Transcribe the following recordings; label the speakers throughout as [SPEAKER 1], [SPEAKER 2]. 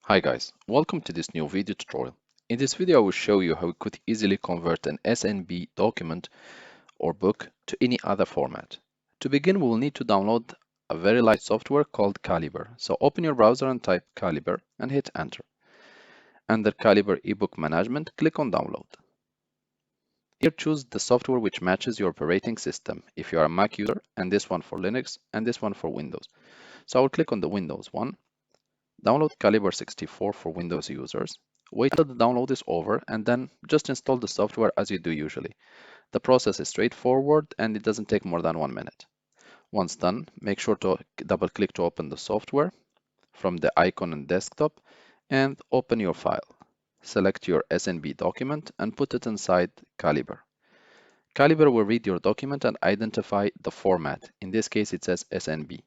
[SPEAKER 1] Hi guys, welcome to this new video tutorial. In this video, I will show you how we could easily convert an SNB document or book to any other format. To begin, we will need to download a very light software called Calibre. So open your browser and type Calibre and hit enter. Under Calibre ebook management, click on download. Here choose the software which matches your operating system if you are a Mac user, and this one for Linux and this one for Windows. So I will click on the Windows one. Download Calibre 64 for Windows users. Wait until the download is over and then just install the software as you do usually. The process is straightforward and it doesn't take more than 1 minute. Once done, make sure to double click to open the software from the icon on desktop and open your file. Select your SNB document and put it inside Calibre. Calibre will read your document and identify the format. In this case, it says SNB.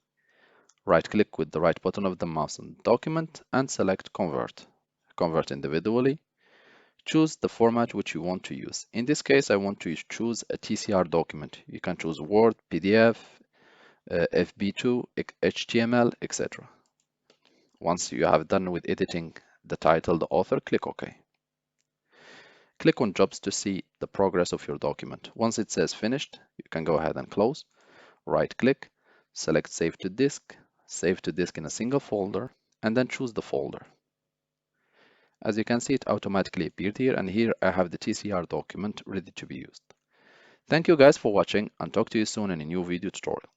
[SPEAKER 1] Right-click with the right button of the mouse on the document and select Convert. Convert individually. Choose the format which you want to use. In this case, I want to choose a TCR document. You can choose Word, PDF, FB2, HTML, etc. Once you have done with editing the title, the author, click OK. Click on Jobs to see the progress of your document. Once it says finished, you can go ahead and close. Right-click, select Save to Disk in a single folder, and then choose the folder. As you can see, it automatically appeared here, and here I have the TCR document ready to be used. Thank you guys for watching, and talk to you soon in a new video tutorial.